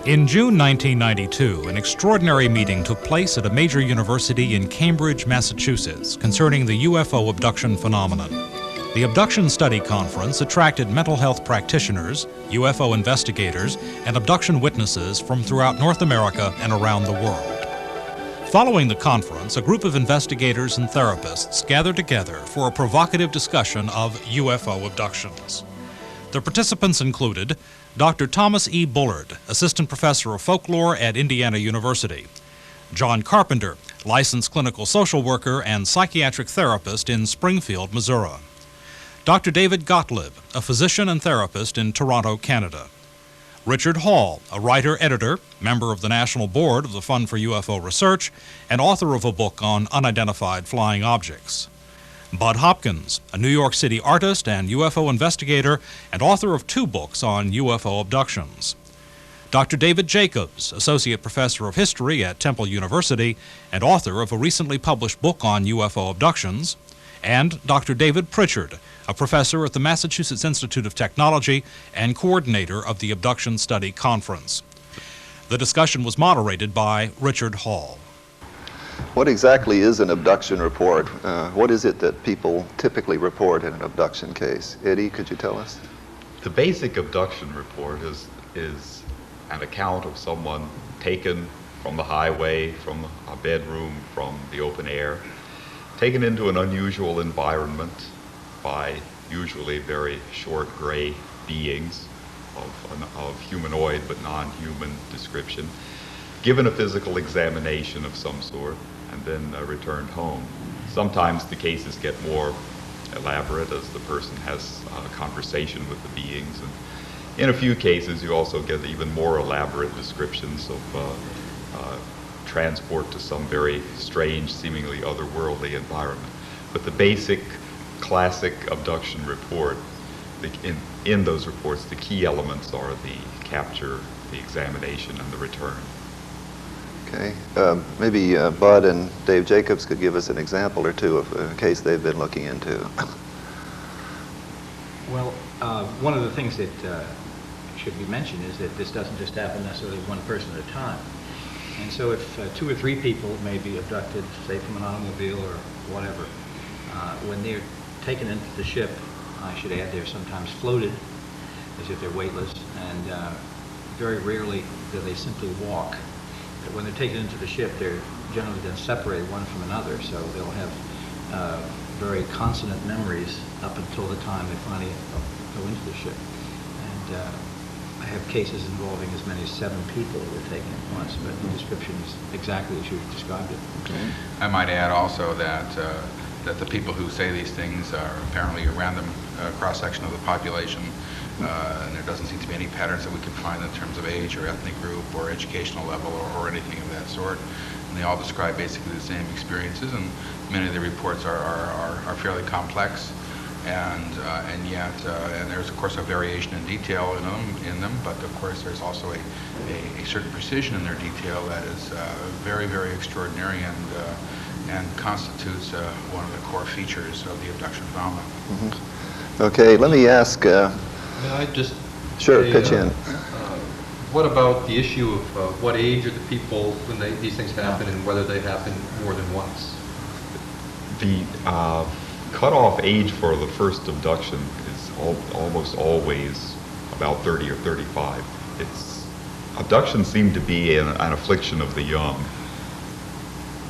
In June 1992, an extraordinary meeting took place at a major university in Cambridge, Massachusetts, concerning the UFO abduction phenomenon. The Abduction Study Conference attracted mental health practitioners, UFO investigators, and abduction witnesses from throughout North America and around the world. Following the conference, a group of investigators and therapists gathered together for a provocative discussion of UFO abductions. The participants included Dr. Thomas E. Bullard, Assistant Professor of Folklore at Indiana University; John Carpenter, licensed clinical social worker and psychiatric therapist in Springfield, Missouri; Dr. David Gottlieb, a physician and therapist in Toronto, Canada; Richard Hall, a writer-editor, member of the National Board of the Fund for UFO Research, and author of a book on unidentified flying objects; Bud Hopkins, a New York City artist and UFO investigator and author of 2 books on UFO abductions; Dr. David Jacobs, Associate Professor of History at Temple University and author of a recently published book on UFO abductions; and Dr. David Prichard, a professor at the Massachusetts Institute of Technology and coordinator of the Abduction Study Conference. The discussion was moderated by Richard Hall. What exactly is an abduction report? What is it that people typically report in an abduction case? Eddie, could you tell us? The basic abduction report is an account of someone taken from the highway, from a bedroom, from the open air, taken into an unusual environment by usually very short gray beings of humanoid but non-human description, given a physical examination of some sort, and then returned home. Sometimes the cases get more elaborate as the person has a conversation with the beings, and in a few cases you also get even more elaborate descriptions of transport to some very strange, seemingly otherworldly environment. But the basic classic abduction report, in those reports, the key elements are the capture, the examination, and the return. Okay, maybe Bud and Dave Jacobs could give us an example or two of a case they've been looking into. Well, one of the things that should be mentioned is that this doesn't just happen necessarily one person at a time. And so if 2 or 3 people may be abducted, say from an automobile or whatever, when they're taken into the ship, I should add they're sometimes floated as if they're weightless, and very rarely do they simply walk. But when they're taken into the ship, they're generally then separated one from another, so they'll have very consonant memories up until the time they finally go into the ship. And I have cases involving as many as 7 people who were taken at once, but the description is exactly as you described it. Okay. I might add also that the people who say these things are apparently a random cross-section of the population, and there doesn't seem to be any patterns that we can find in terms of age or ethnic group or educational level or anything of that sort. And they all describe basically the same experiences, and many of the reports are fairly complex, and yet and there's of course a variation in detail in them, but of course there's also a certain precision in their detail that is very, very extraordinary and constitutes one of the core features of the abduction phenomenon. Mm-hmm. Okay, let me ask. May I just Sure, say, pitch in. What about the issue of what age are the people when these things happen, and whether they happen more than once? The cutoff age for the first abduction is almost always about 30 or 35. Abductions seem to be an affliction of the young,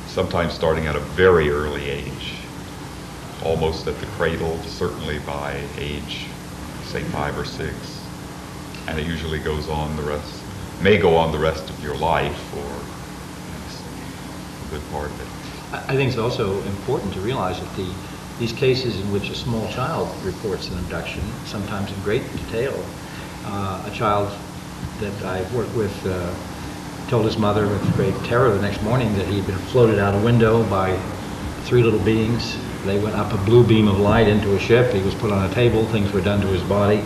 sometimes starting at a very early age, almost at the cradle, certainly by age, say 5 or 6, and it usually goes on may go on the rest of your life, or a good part of it. I think it's also important to realize that these cases in which a small child reports an abduction, sometimes in great detail, a child that I've worked with told his mother with great terror the next morning that he had been floated out a window by 3 little beings. They went up a blue beam of light into a ship. He was put on a table. Things were done to his body.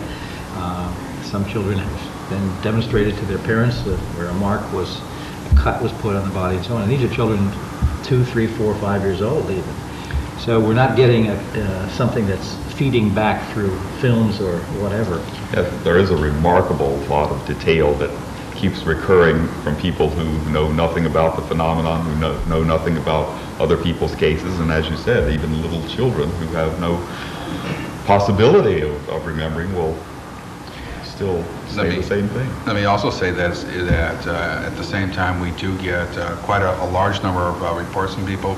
Some children have then demonstrated to their parents where a cut was put on the body and so on. And these are children 2, 3, 4, 5 years old even. So we're not getting something that's feeding back through films or whatever. Yeah, there is a remarkable lot of detail that keeps recurring from people who know nothing about the phenomenon, who know nothing about other people's cases, and as you said, even little children who have no possibility of remembering will still say the same thing. Let me also say that at the same time we do get quite a large number of reports from people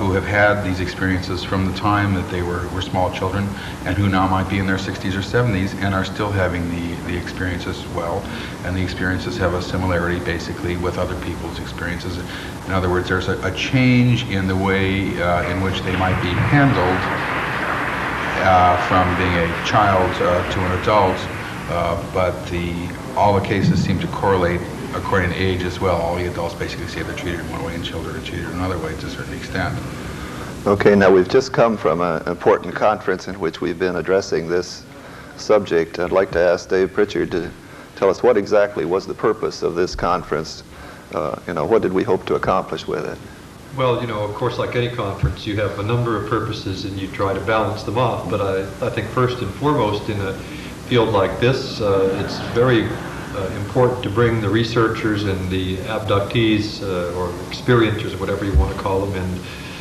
who have had these experiences from the time that they were small children and who now might be in their 60s or 70s and are still having the experiences as well. And the experiences have a similarity basically with other people's experiences. In other words, there's a change in the way in which they might be handled from being a child to an adult. But all the cases seem to correlate according to age as well. All the adults basically say they're treated in one way and children are treated another way to a certain extent. Okay, now we've just come from an important conference in which we've been addressing this subject. I'd like to ask Dave Prichard to tell us what exactly was the purpose of this conference. What did we hope to accomplish with it? Well, of course, like any conference, you have a number of purposes and you try to balance them off. But I think first and foremost in a field like this, it's very important to bring the researchers and the abductees or experiencers, or whatever you want to call them,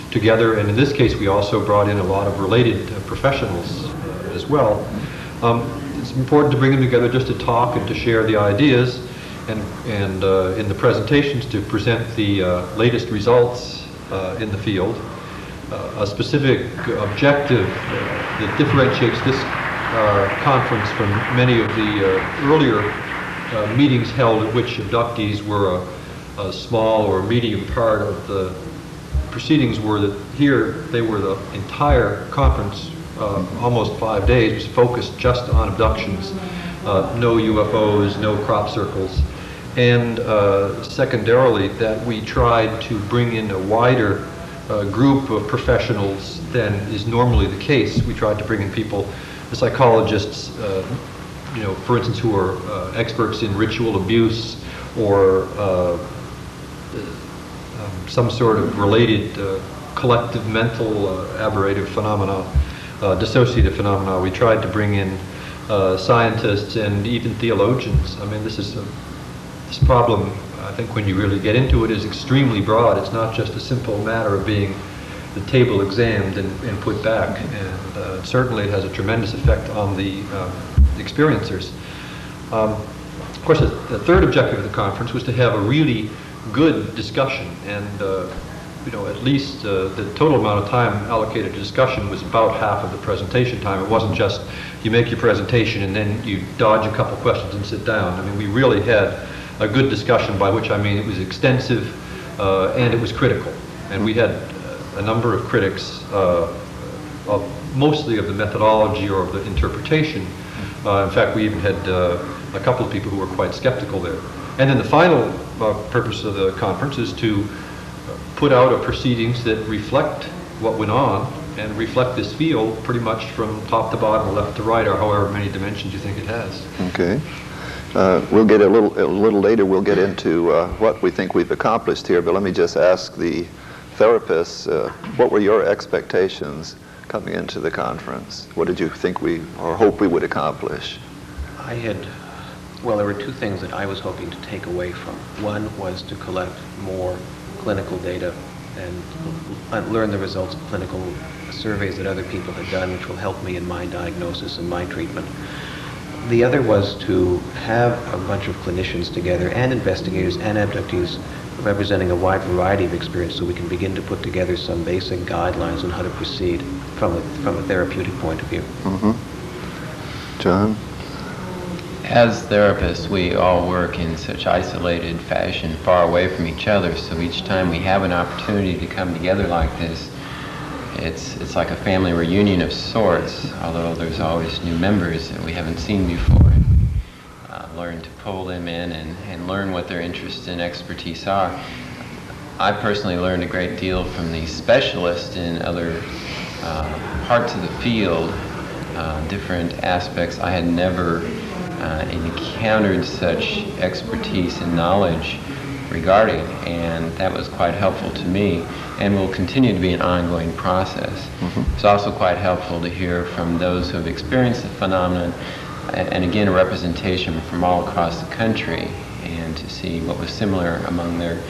together. And in this case, we also brought in a lot of related professionals as well. It's important to bring them together just to talk and to share the ideas, and in the presentations to present the latest results in the field. A specific objective that differentiates this conference from many of the earlier meetings held at which abductees were a small or medium part of the proceedings were that here they were the entire conference, almost 5 days, was focused just on abductions, no UFOs, no crop circles, and secondarily that we tried to bring in a wider group of professionals than is normally the case. We tried to bring in people, psychologists, for instance, who are experts in ritual abuse or some sort of related collective mental aberrative phenomena, dissociative phenomena. We tried to bring in scientists and even theologians. I mean, this problem, I think when you really get into it, is extremely broad. It's not just a simple matter of being the table examined and put back, and certainly it has a tremendous effect on the experiencers. Of course, the third objective of the conference was to have a really good discussion, and at least the total amount of time allocated to discussion was about half of the presentation time. It wasn't just you make your presentation and then you dodge a couple questions and sit down. I mean, we really had a good discussion, by which I mean it was extensive and it was critical. And we had a number of critics, mostly of the methodology or of the interpretation. In fact, we even had a couple of people who were quite skeptical there. And then the final purpose of the conference is to put out a proceedings that reflect what went on and reflect this field pretty much from top to bottom, left to right, or however many dimensions you think it has. Okay. We'll get a little later, we'll get into what we think we've accomplished here, but let me just ask the therapists, what were your expectations coming into the conference? What did you think or hope we would accomplish? Well, there were two things that I was hoping to take away from. One was to collect more clinical data and learn the results of clinical surveys that other people had done, which will help me in my diagnosis and my treatment. The other was to have a bunch of clinicians together and investigators and abductees representing a wide variety of experience, so we can begin to put together some basic guidelines on how to proceed from a therapeutic point of view. Mm-hmm. John? As therapists, we all work in such isolated fashion, far away from each other, so each time we have an opportunity to come together like this, it's like a family reunion of sorts, although there's always new members that we haven't seen before. Learn to pull them in and learn what their interests and expertise are. I personally learned a great deal from the specialists in other parts of the field, different aspects. I had never encountered such expertise and knowledge regarding, and that was quite helpful to me and will continue to be an ongoing process. Mm-hmm. It's also quite helpful to hear from those who have experienced the phenomenon, and again, a representation from all across the country and to see what was similar among their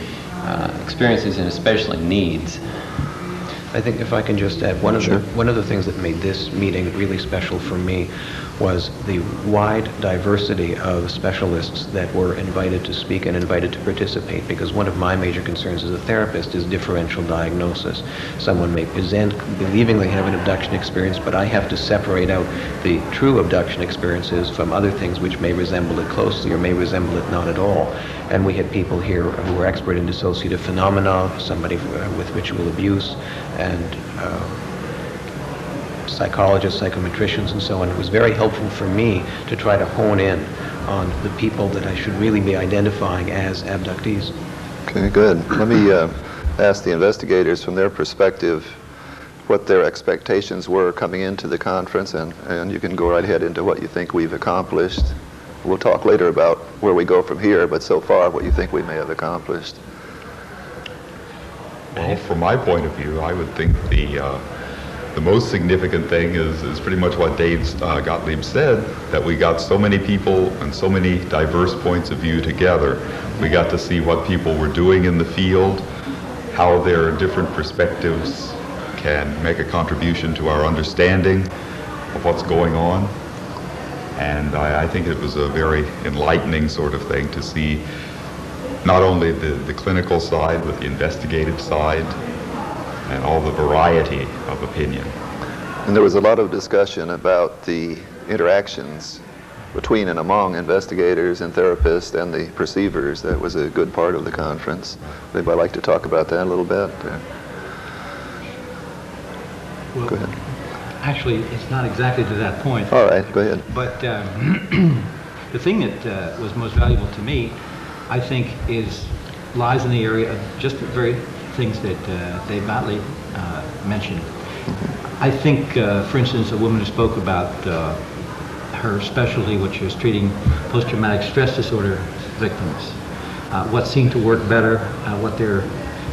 experiences and especially needs. I think if I can just add, one of the things that made this meeting really special for me was the wide diversity of specialists that were invited to speak and invited to participate, because one of my major concerns as a therapist is differential diagnosis. Someone may present believing they have an abduction experience, but I have to separate out the true abduction experiences from other things which may resemble it closely or may resemble it not at all. And we had people here who were expert in dissociative phenomena, somebody with ritual abuse, and psychologists, psychometricians, and so on. It was very helpful for me to try to hone in on the people that I should really be identifying as abductees. Okay, good. Let me ask the investigators from their perspective what their expectations were coming into the conference, and you can go right ahead into what you think we've accomplished. We'll talk later about where we go from here, but so far what you think we may have accomplished. Well, from my point of view, I would think the most significant thing is pretty much what Dave Gottlieb said, that we got so many people and so many diverse points of view together. We got to see what people were doing in the field, how their different perspectives can make a contribution to our understanding of what's going on. And I think it was a very enlightening sort of thing to see not only the clinical side, but the investigative side, and all the variety of opinion. And there was a lot of discussion about the interactions between and among investigators and therapists and the perceivers. That was a good part of the conference. Anybody like to talk about that a little bit? Well, go ahead. Actually, it's not exactly to that point. All right, go ahead. But the thing that was most valuable to me, I think, lies in the area of just the very things that Dave Gottlieb mentioned. I think, for instance, a woman who spoke about her specialty, which was treating post-traumatic stress disorder victims, what seemed to work better, what their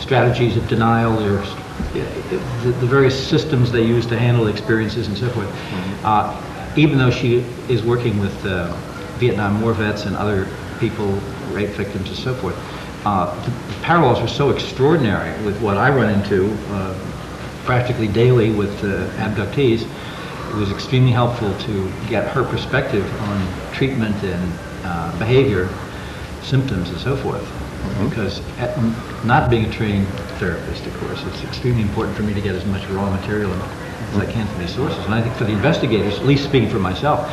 strategies of denial, the various systems they use to handle experiences and so forth. Even though she is working with Vietnam War vets and other people, rape victims and so forth, the parallels are so extraordinary with what I run into practically daily with abductees. It was extremely helpful to get her perspective on treatment and behavior, symptoms and so forth. Because not being a trained therapist, of course, it's extremely important for me to get as much raw material as I can from these sources. And I think for the investigators, at least speaking for myself,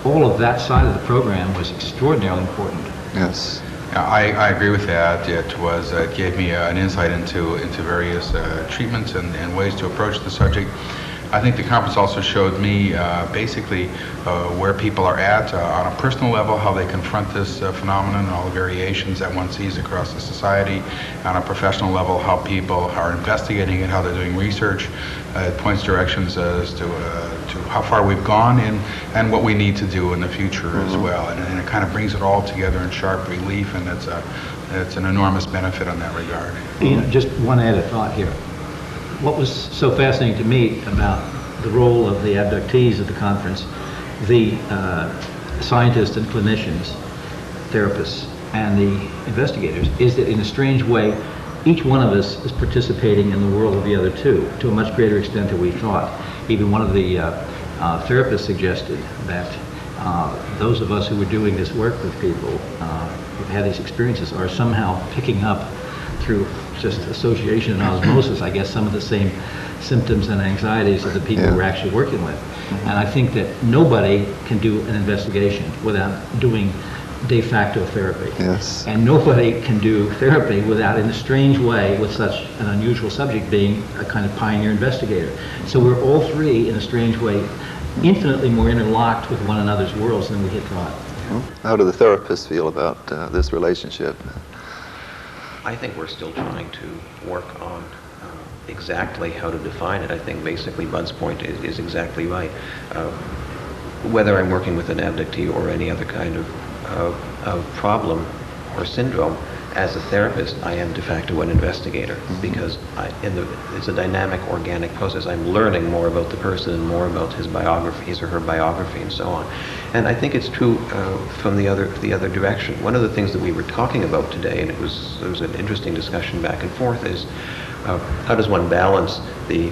all of that side of the program was extraordinarily important. Yes. I agree with that. It gave me an insight into various treatments and ways to approach the subject. I think the conference also showed me basically where people are at on a personal level, how they confront this phenomenon and all the variations that one sees across the society. On a professional level, how people are investigating it, how they're doing research. It points directions as to how far we've gone and what we need to do in the future as well. And it kind of brings it all together in sharp relief, and it's an enormous benefit in that regard. Just one added thought here. What was so fascinating to me about the role of the abductees at the conference, the scientists and clinicians, therapists, and the investigators, is that in a strange way, each one of us is participating in the world of the other two to a much greater extent than we thought. Even one of the therapists suggested that those of us who were doing this work with people who've had these experiences are somehow picking up through just association and osmosis, I guess, some of the same symptoms and anxieties of the people we're actually working with. And I think that nobody can do an investigation without doing de facto therapy. Yes. And nobody can do therapy without, in a strange way, with such an unusual subject, being a kind of pioneer investigator. So we're all three, in a strange way, infinitely more interlocked with one another's worlds than we had thought. How do the therapists feel about this relationship? I think we're still trying to work on exactly how to define it. I think basically Bud's point is exactly right. Whether I'm working with an abductee or any other kind of problem or syndrome, as a therapist, I am de facto an investigator, because it's a dynamic, organic process. I'm learning more about the person and more about his or her biography and so on. And I think it's true from the other direction. One of the things that we were talking about today, and there was an interesting discussion back and forth, is how does one balance the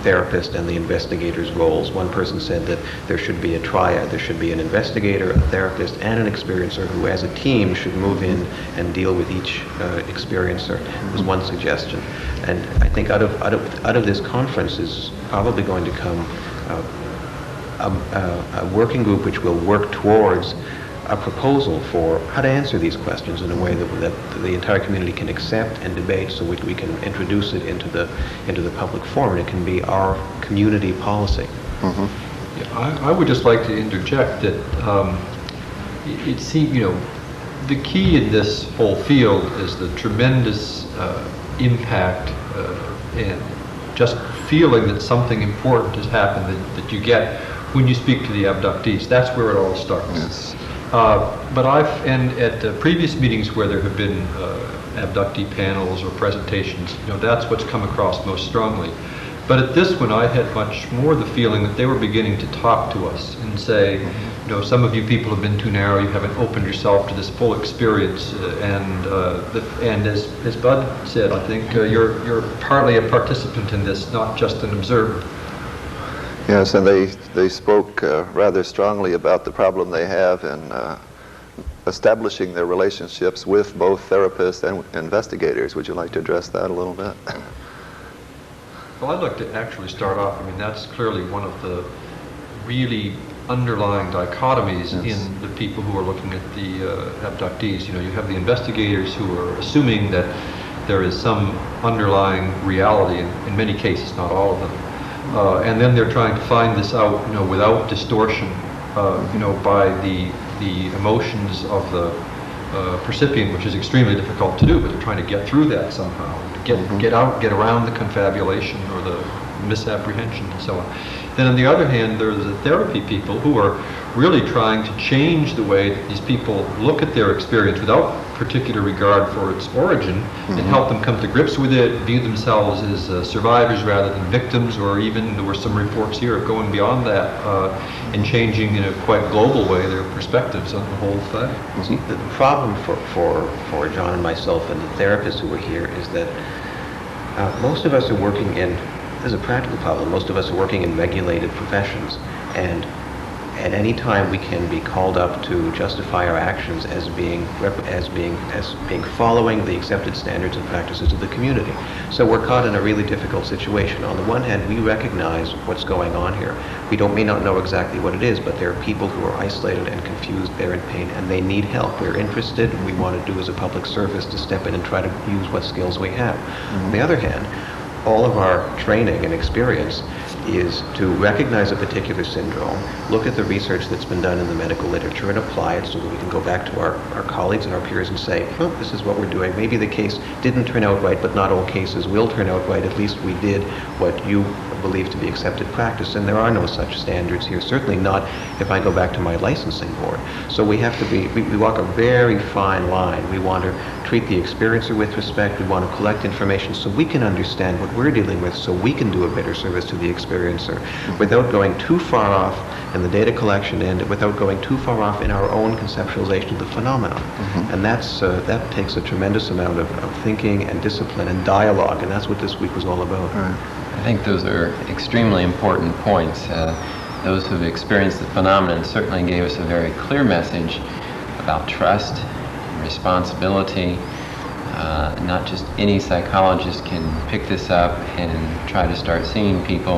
therapist and the investigator's roles? One person said that there should be a triad. There should be an investigator, a therapist, and an experiencer who, as a team, should move in and deal with each experiencer. Was one suggestion. And I think out of this conference is probably going to come a working group which will work towards a proposal for how to answer these questions in a way that the entire community can accept and debate, so we can introduce it into the public forum, and it can be our community policy. Mm-hmm. Yeah, I would just like to interject that it seems, the key in this whole field is the tremendous impact and just feeling that something important has happened that you get when you speak to the abductees. That's where it all starts. Yes. But and at previous meetings where there have been abductee panels or presentations, that's what's come across most strongly. But at this one, I had much more the feeling that they were beginning to talk to us and say, some of you people have been too narrow, you haven't opened yourself to this full experience, and as Bud said, I think you're partly a participant in this, not just an observer. Yes, and they spoke rather strongly about the problem they have in establishing their relationships with both therapists and investigators. Would you like to address that a little bit? Well, I'd like to actually start off. That's clearly one of the really underlying dichotomies in the people who are looking at the abductees. You have the investigators who are assuming that there is some underlying reality, in many cases, not all of them. And then they're trying to find this out, without distortion, by the emotions of the percipient, which is extremely difficult to do, but they're trying to get through that somehow, to get around the confabulation or the misapprehension and so on. Then on the other hand, there's the therapy people who are really trying to change the way that these people look at their experience without particular regard for its origin, and help them come to grips with it, view themselves as survivors rather than victims, or even, there were some reports here of going beyond that and changing in a quite global way their perspectives on the whole thing. See, the problem for John and myself and the therapists who are here is that most of us are working in, this is a practical problem, most of us are working in regulated professions, and at any time we can be called up to justify our actions as being following the accepted standards and practices of the community. So we're caught in a really difficult situation. On the one hand, we recognize what's going on here. We may not know exactly what it is, but there are people who are isolated and confused, they're in pain, and they need help. We're interested, and we want to do as a public service to step in and try to use what skills we have. On the other hand, all of our training and experience is to recognize a particular syndrome, look at the research that's been done in the medical literature and apply it so that we can go back to our colleagues and our peers and say, oh, this is what we're doing. Maybe the case didn't turn out right, but not all cases will turn out right. At least we did what you believe to be accepted practice, and there are no such standards here, certainly not if I go back to my licensing board. So we have to we walk a very fine line. We want to treat the experiencer with respect. We want to collect information so we can understand what we're dealing with, so we can do a better service to the experiencer without going too far off in the data collection end, without going too far off in our own conceptualization of the phenomenon. And that takes a tremendous amount of thinking and discipline and dialogue, and that's what this week was all about. I think those are extremely important points. Those who have experienced the phenomenon certainly gave us a very clear message about trust and responsibility. Not just any psychologist can pick this up and try to start seeing people,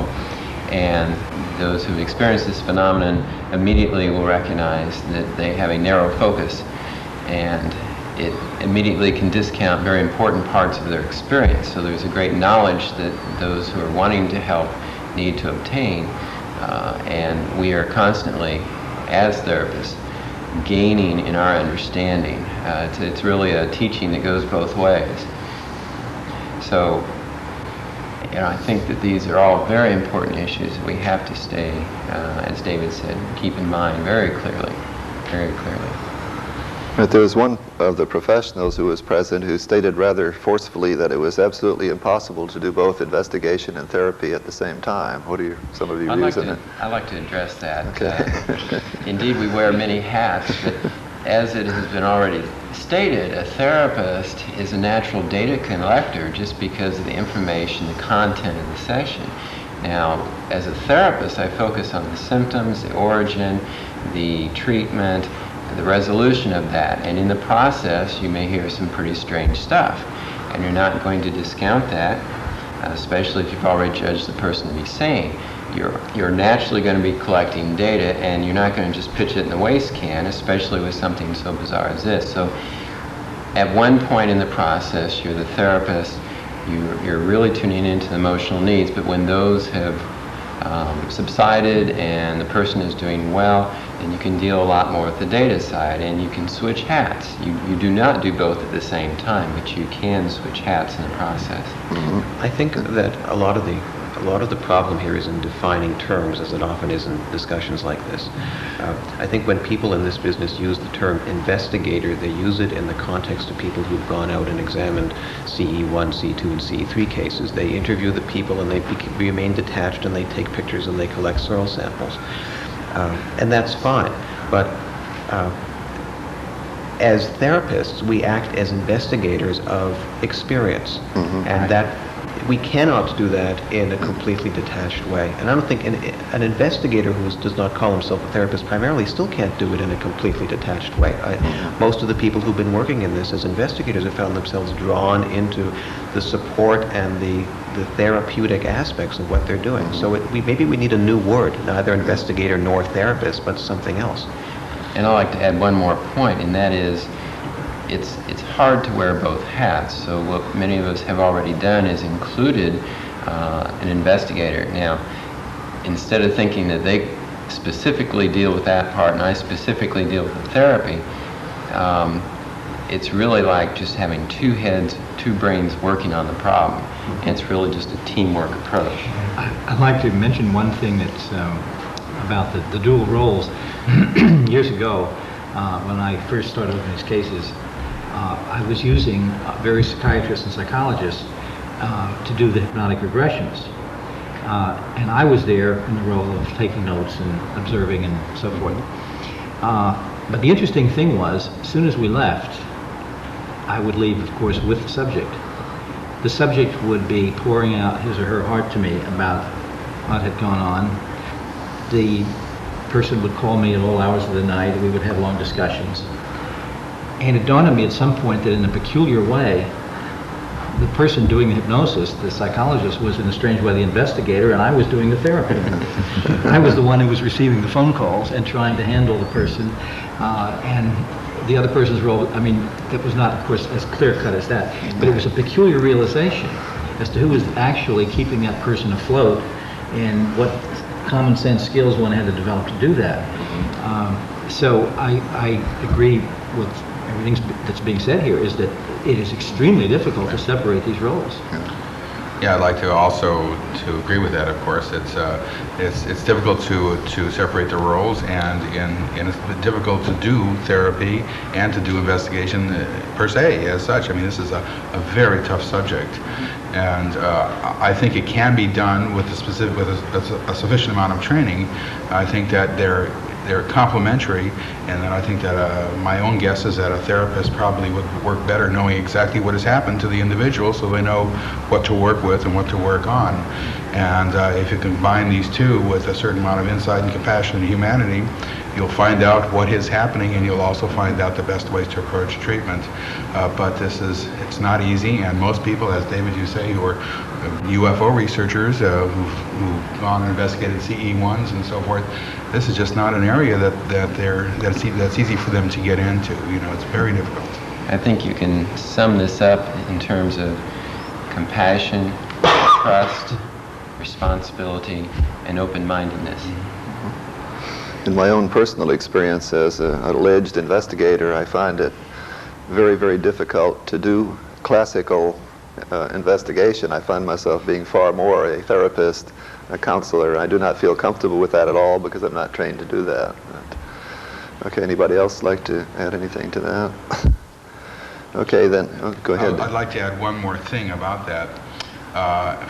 and those who've experienced this phenomenon immediately will recognize that they have a narrow focus, and it immediately can discount very important parts of their experience. So there's a great knowledge that those who are wanting to help need to obtain, and we are constantly, as therapists, gaining in our understanding. It's really a teaching that goes both ways. So I think that these are all very important issues that we have to stay, as David said, keep in mind very clearly, very clearly. But there was one of the professionals who was present who stated rather forcefully that it was absolutely impossible to do both investigation and therapy at the same time. What are some of your views on it? I'd like to address that. Okay. Indeed, we wear many hats, but as it has been already stated, a therapist is a natural data collector just because of the information, the content of the session. Now, as a therapist, I focus on the symptoms, the origin, the treatment, the resolution of that, and in the process you may hear some pretty strange stuff, and you're not going to discount that, especially if you've already judged the person to be sane. You're naturally going to be collecting data, and you're not going to just pitch it in the waste can, especially with something so bizarre as this. So at one point in the process, you're the therapist, you're really tuning into the emotional needs, but when those have subsided and the person is doing well, and you can deal a lot more with the data side, and you can switch hats. You do not do both at the same time, but you can switch hats in the process. I think that a lot of the problem here is in defining terms, as it often is in discussions like this. I think when people in this business use the term investigator, they use it in the context of people who've gone out and examined CE1, C2, and CE3 cases. They interview the people, and they remain detached, and they take pictures, and they collect soil samples. And that's fine, but as therapists, we act as investigators of experience, and that we cannot do that in a completely detached way. And I don't think an investigator who does not call himself a therapist primarily still can't do it in a completely detached way. Most of the people who've been working in this as investigators have found themselves drawn into the support and the therapeutic aspects of what they're doing. So maybe we need a new word, neither investigator nor therapist, but something else. And I'd like to add one more point, and that is it's hard to wear both hats. So what many of us have already done is included an investigator. Now, instead of thinking that they specifically deal with that part and I specifically deal with the therapy, it's really like just having two heads, two brains working on the problem. And it's really just a teamwork approach. I'd like to mention one thing that's about the dual roles. Years ago, when I first started with these cases, I was using various psychiatrists and psychologists to do the hypnotic regressions. And I was there in the role of taking notes and observing and so forth. But the interesting thing was, as soon as we left, I would leave, of course, with the subject. The subject would be pouring out his or her heart to me about what had gone on. The person would call me at all hours of the night, and we would have long discussions. And it dawned on me at some point that in a peculiar way, the person doing the hypnosis, the psychologist, was in a strange way the investigator, and I was doing the therapy. I was the one who was receiving the phone calls and trying to handle the person, and the other person's role, I mean, that was not, of course, as clear-cut as that, but it was a peculiar realization as to who was actually keeping that person afloat and what common sense skills one had to develop to do that. So I agree with everything that's being said here, is that it is extremely difficult to separate these roles. Yeah, I'd like to also agree with that. Of course, it's difficult to separate the roles, and it's difficult to do therapy and to do investigation per se as such. I mean, this is a very tough subject, and I think it can be done with a sufficient amount of training. I think that they're complementary, and then I think that my own guess is that a therapist probably would work better knowing exactly what has happened to the individual, so they know what to work with and what to work on. And if you combine these two with a certain amount of insight and compassion and humanity, you'll find out what is happening, and you'll also find out the best ways to approach treatment. But it's not easy, and most people, as David, you say, who are UFO researchers who've gone and investigated CE1s and so forth, this is just not an area that's easy for them to get into. You know, it's very difficult. I think you can sum this up in terms of compassion, trust, responsibility, and open-mindedness. In my own personal experience as an alleged investigator, I find it very, very difficult to do classical investigation. I find myself being far more a therapist, a counselor. I do not feel comfortable with that at all because I'm not trained to do that. Okay, anybody else like to add anything to that? Okay, then, go ahead. I'd like to add one more thing about that.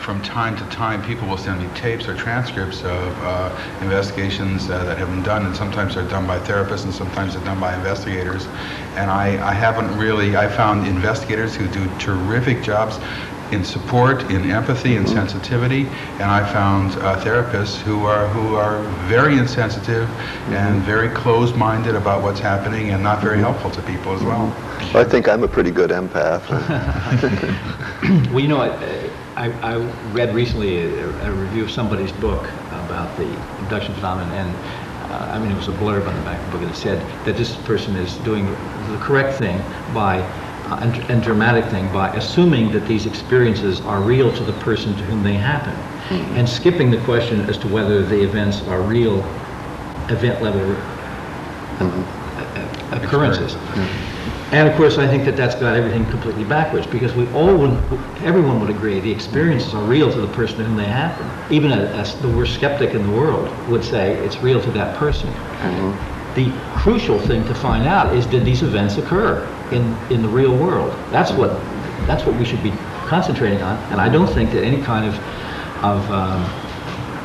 From time to time, people will send me tapes or transcripts of investigations that have been done, and sometimes they're done by therapists and sometimes they're done by investigators. And I found investigators who do terrific jobs in support, in empathy, and sensitivity, and I found therapists who are very insensitive and very closed-minded about what's happening and not very helpful to people as well. I think I'm a pretty good empath. Well, you know, I read recently a review of somebody's book about the abduction phenomenon, and I mean, it was a blurb on the back of the book, and it said that this person is doing the correct thing by and dramatic thing by assuming that these experiences are real to the person to whom they happen, and skipping the question as to whether the events are real event-level occurrences. And of course, I think that that's got everything completely backwards, because everyone would agree the experiences are real to the person to whom they happen. Even the worst skeptic in the world would say it's real to that person. The crucial thing to find out is, did these events occur in the real world? That's what we should be concentrating on. And I don't think that any kind of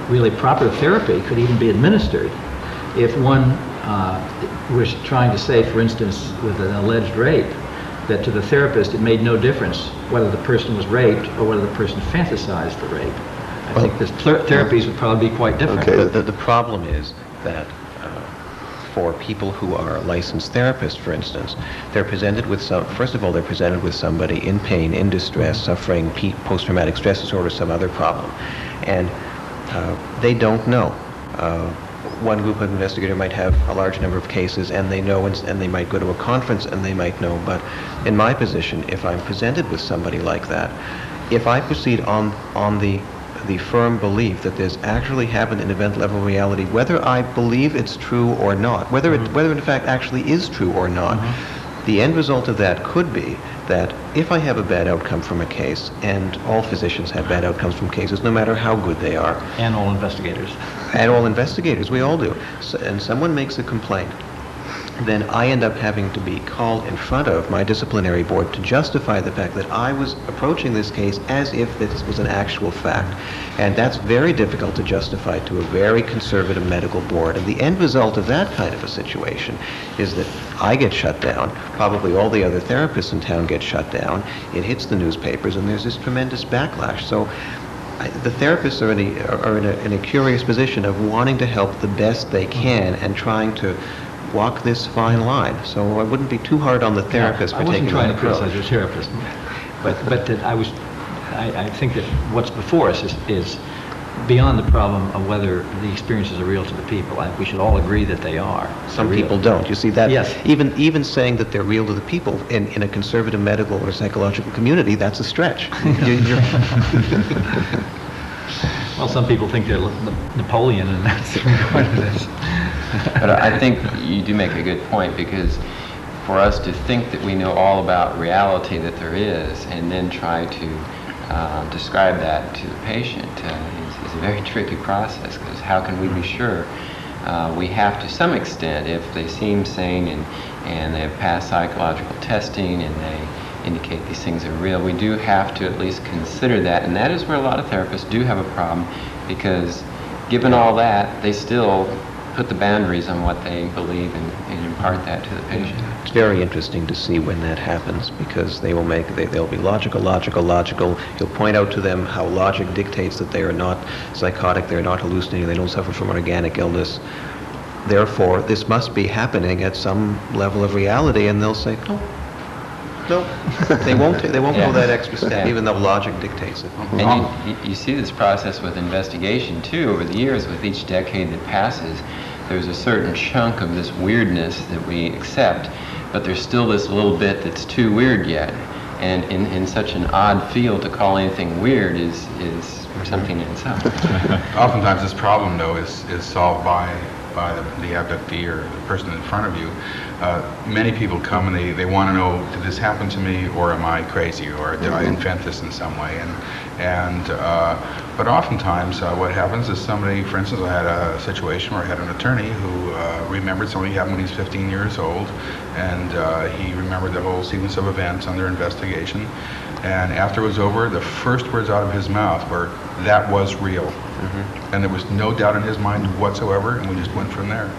really proper therapy could even be administered if one was trying to say, for instance, with an alleged rape, that to the therapist it made no difference whether the person was raped or whether the person fantasized the rape. I think the therapies would probably be quite different. Okay. The problem is that for people who are licensed therapists, for instance, they're presented with first of all, they're presented with somebody in pain, in distress, suffering post-traumatic stress disorder, some other problem, and they don't know. One group of investigator might have a large number of cases, and they know, and they might go to a conference and they might know. But in my position, if I'm presented with somebody like that, if I proceed on the firm belief that there's actually happened in event-level reality, whether I believe it's true or not, whether it in fact actually is true or not, the end result of that could be that if I have a bad outcome from a case, and all physicians have bad outcomes from cases, no matter how good they are. And all investigators. And all investigators, we all do. And someone makes a complaint, then I end up having to be called in front of my disciplinary board to justify the fact that I was approaching this case as if this was an actual fact. And that's very difficult to justify to a very conservative medical board. And the end result of that kind of a situation is that I get shut down, probably all the other therapists in town get shut down, it hits the newspapers, and there's this tremendous backlash. So the therapists are in a curious position of wanting to help the best they can and trying to walk this fine line. So I wouldn't be too hard on the therapist for taking that approach. I wasn't trying to criticize your therapist, but that I think that what's before us is beyond the problem of whether the experiences are real to the people. I think we should all agree that they are. Some people don't. You see that? Yes. Even saying that they're real to the people in a conservative medical or psychological community, that's a stretch. Well, some people think they're Napoleon, and that's the point of this. But I think you do make a good point, because for us to think that we know all about reality that there is, and then try to describe that to the patient is a very tricky process, because how can we be sure? We have, to some extent, if they seem sane and they have passed psychological testing and they indicate these things are real, we do have to at least consider that. And that is where a lot of therapists do have a problem, because given all that, they still put the boundaries on what they believe and impart that to the patient. It's very interesting to see when that happens, because they'll be logical. You'll point out to them how logic dictates that they are not psychotic, they're not hallucinating, they don't suffer from organic illness. Therefore, this must be happening at some level of reality, and they'll say, no, they won't go that extra step, even though logic dictates it. And you see this process with investigation too. Over the years, with each decade that passes, there's a certain chunk of this weirdness that we accept, but there's still this little bit that's too weird yet. And in such an odd field, to call anything weird is something in itself. Oftentimes this problem, though, is solved by by the abductee or the person in front of you, many people come and they want to know, did this happen to me, or am I crazy, or did I invent this in some way? But oftentimes what happens is somebody, for instance, I had a situation where I had an attorney who remembered something happened when he was 15 years old, and he remembered the whole sequence of events under investigation. And after it was over, the first words out of his mouth were, "That was real." And there was no doubt in his mind whatsoever, and we just went from there.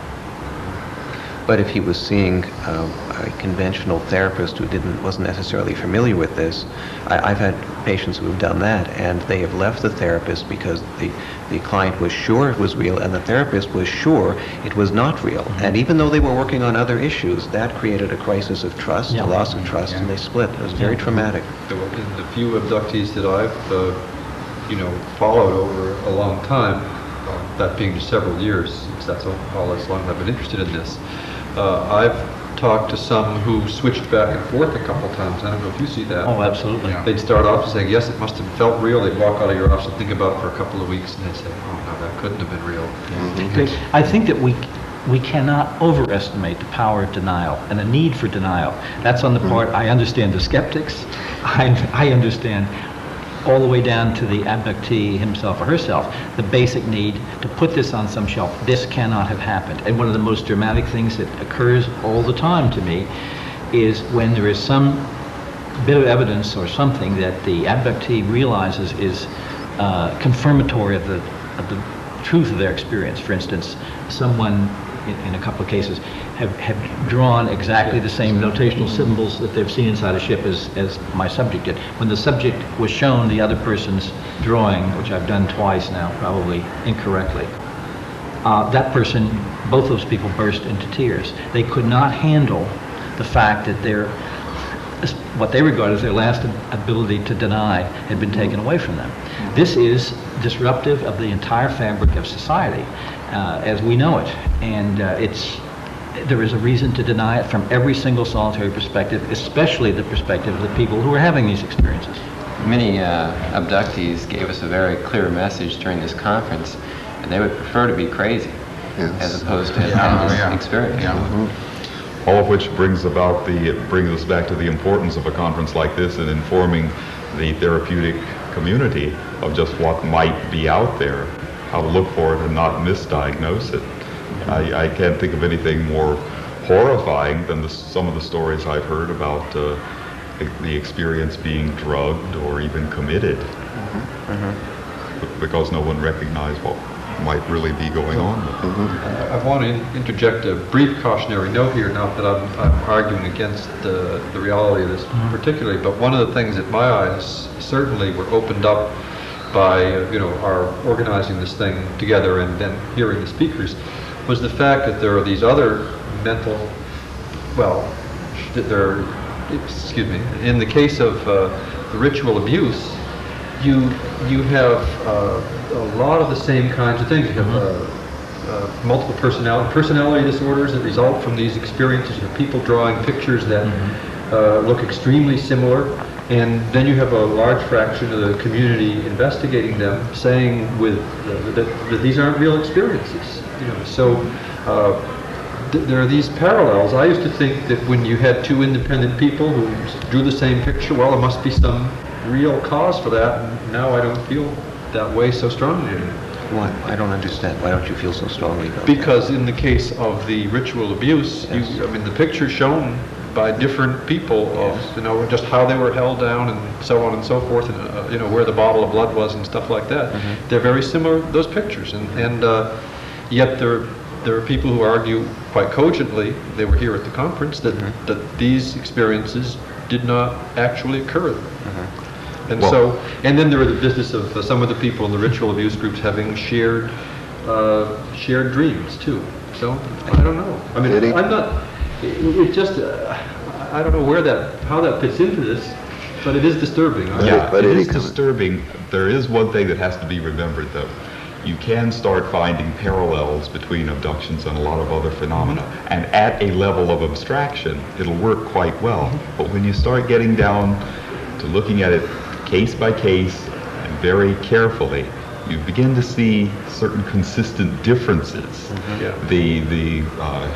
But if he was seeing a conventional therapist who wasn't necessarily familiar with this, I've had patients who have done that, and they have left the therapist because the client was sure it was real, and the therapist was sure it was not real. And even though they were working on other issues, that created a crisis of trust, a loss of trust, and they split. It was very traumatic. The few abductees that I've followed over a long time, that being just several years, since that's all as long as I've been interested in this, I've talked to some who switched back and forth a couple times. I don't know if you see that. Oh, absolutely. Yeah. They'd start off saying, yes, it must have felt real. They'd walk out of your office and think about it for a couple of weeks, and they'd say, oh, no, that couldn't have been real. I think that we cannot overestimate the power of denial and the need for denial. That's on the part, I understand the skeptics. I understand all the way down to the abductee himself or herself, the basic need to put this on some shelf. This cannot have happened. And one of the most dramatic things that occurs all the time to me is when there is some bit of evidence or something that the abductee realizes is confirmatory of the truth of their experience. For instance, someone in a couple of cases have drawn exactly the same notational symbols that they've seen inside a ship as my subject did. When the subject was shown the other person's drawing, which I've done twice now, probably incorrectly, that person, both those people burst into tears. They could not handle the fact that what they regard as their last ability to deny had been taken away from them. This is disruptive of the entire fabric of society as we know it, and there is a reason to deny it from every single solitary perspective, especially the perspective of the people who are having these experiences. Many abductees gave us a very clear message during this conference, and they would prefer to be crazy as opposed to have this experience. All of which brings us back to the importance of a conference like this in informing the therapeutic community of just what might be out there, how to look for it and not misdiagnose it. I can't think of anything more horrifying than some of the stories I've heard about the experience being drugged or even committed because no one recognized what might really be going on. I want to interject a brief cautionary note here, not that I'm arguing against the reality of this particularly, but one of the things that my eyes certainly were opened up by our organizing this thing together and then hearing the speakers was the fact that there are these other mental, in the case of the ritual abuse, you have a lot of the same kinds of things. You have multiple personality disorders that result from these experiences. You have people drawing pictures that look extremely similar, and then you have a large fraction of the community investigating them, saying that these aren't real experiences. So there are these parallels. I used to think that when you had two independent people who drew the same picture, well, there must be some real cause for that, and now I don't feel that way so strongly anymore. Why? I don't understand. Why don't you feel so strongly about Because in the case of the ritual abuse, the pictures shown by different people of just how they were held down and so on and so forth, and where the bottle of blood was and stuff like that. They're very similar, those pictures, and yet there are people who argue quite cogently, they were here at the conference, that these experiences did not actually occur. And and then there are the business of some of the people in the ritual abuse groups having shared dreams too. So I don't know. I mean, I'm not. It just I don't know how that fits into this, but it is disturbing. It is disturbing. There is one thing that has to be remembered, though. You can start finding parallels between abductions and a lot of other phenomena. And at a level of abstraction, it'll work quite well. But when you start getting down to looking at it case by case and very carefully, you begin to see certain consistent differences. The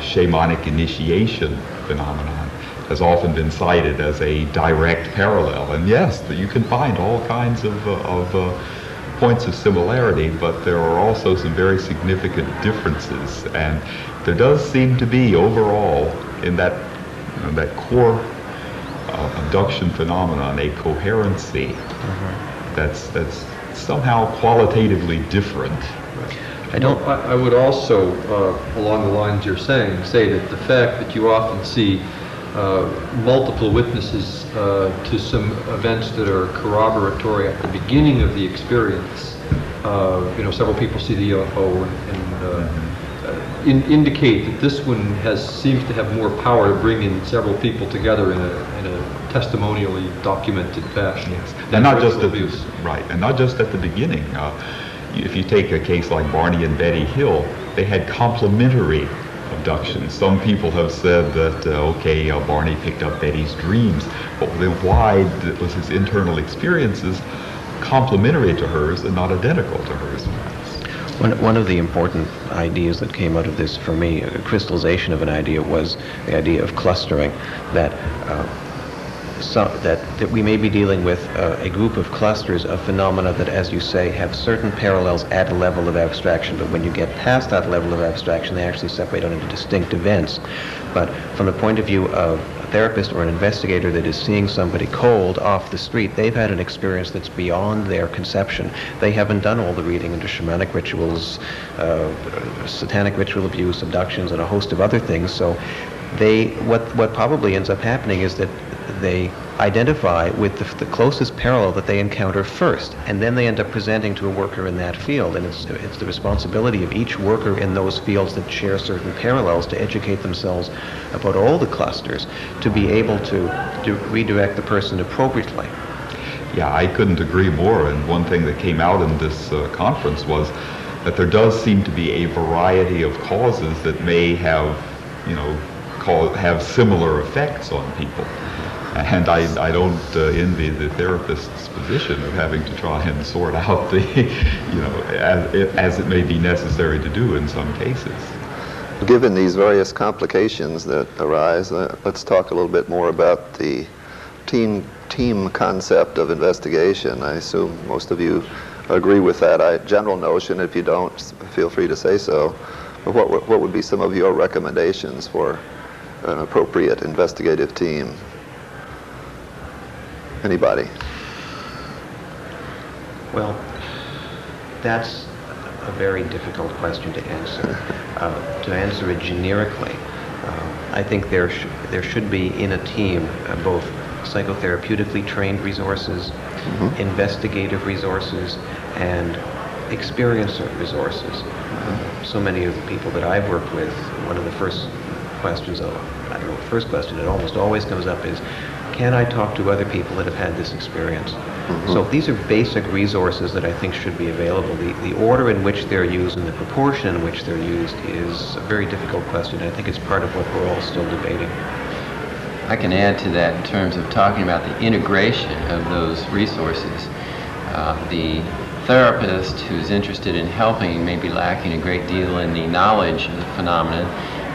shamanic initiation phenomenon has often been cited as a direct parallel, and yes, you can find all kinds of points of similarity, but there are also some very significant differences, and there does seem to be overall in that core abduction phenomenon a coherency that's somehow qualitatively different. I would also, along the lines you're saying, say that the fact that you often see multiple witnesses to some events that are corroboratory at the beginning of the experience, several people see the UFO and indicate that this one seems to have more power to bring in several people together in a testimonially documented fashion. Yes. And not just and not just at the beginning. If you take a case like Barney and Betty Hill, they had complementary abductions. Some people have said that Barney picked up Betty's dreams, but then why was his internal experiences complementary to hers and not identical to hers? One of the important ideas that came out of this for me, a crystallization of an idea, was the idea of clustering, that we may be dealing with a group of clusters of phenomena that, as you say, have certain parallels at a level of abstraction, but when you get past that level of abstraction, they actually separate out into distinct events. But from the point of view of a therapist or an investigator that is seeing somebody cold off the street, they've had an experience that's beyond their conception. They haven't done all the reading into shamanic rituals, satanic ritual abuse, abductions, and a host of other things. So what probably ends up happening is that they identify with the closest parallel that they encounter first, and then they end up presenting to a worker in that field, and it's the responsibility of each worker in those fields that share certain parallels to educate themselves about all the clusters to be able to redirect the person appropriately. Yeah, I couldn't agree more, and one thing that came out in this conference was that there does seem to be a variety of causes that may have similar effects on people. And I don't envy the therapist's position of having to try and sort out as it may be necessary to do in some cases. Given these various complications that arise, let's talk a little bit more about the team concept of investigation. I assume most of you agree with that general notion. If you don't, feel free to say so. But what would be some of your recommendations for an appropriate investigative team? Anybody? Well, that's a very difficult question to answer. To answer it generically, I think there should be in a team both psychotherapeutically trained resources, investigative resources, and experiencer resources. So many of the people that I've worked with, one of the first questions, it almost always comes up is, can I talk to other people that have had this experience? So these are basic resources that I think should be available. The order in which they're used and the proportion in which they're used is a very difficult question. I think it's part of what we're all still debating. I can add to that in terms of talking about the integration of those resources. The therapist who's interested in helping may be lacking a great deal in the knowledge of the phenomenon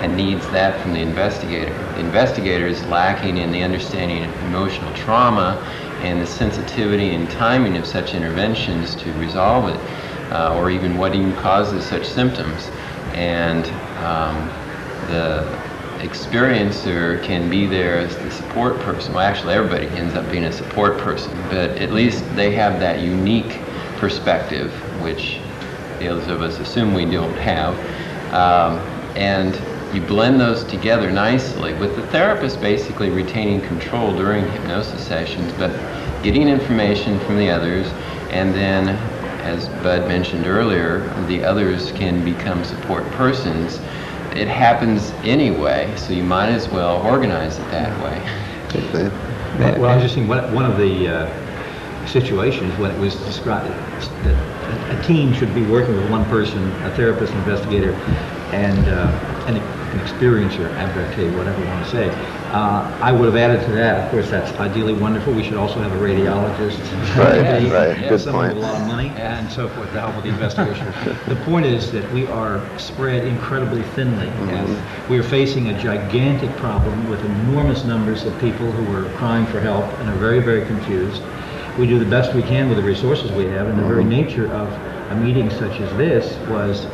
and needs that from the investigator. The investigator is lacking in the understanding of emotional trauma and the sensitivity and timing of such interventions to resolve it, or even what even causes such symptoms. And the experiencer can be there as the support person. Well, actually, everybody ends up being a support person, but at least they have that unique perspective, which the others of us assume we don't have. And you blend those together nicely with the therapist basically retaining control during hypnosis sessions, but getting information from the others, and then, as Bud mentioned earlier, the others can become support persons. It happens anyway, so you might as well organize it that way. Well, I was just saying, one of the situations when it was described that a team should be working with one person, a therapist, investigator, and an experiencer, abductee, whatever you want to say. I would have added to that, of course, that's ideally wonderful. We should also have a radiologist. Right, good Someone point. with a lot of money and so forth to help with the investigation. The point is that we are spread incredibly thinly. And we are facing a gigantic problem with enormous numbers of people who are crying for help and are very, very confused. We do the best we can with the resources we have, and the very nature of a meeting such as this was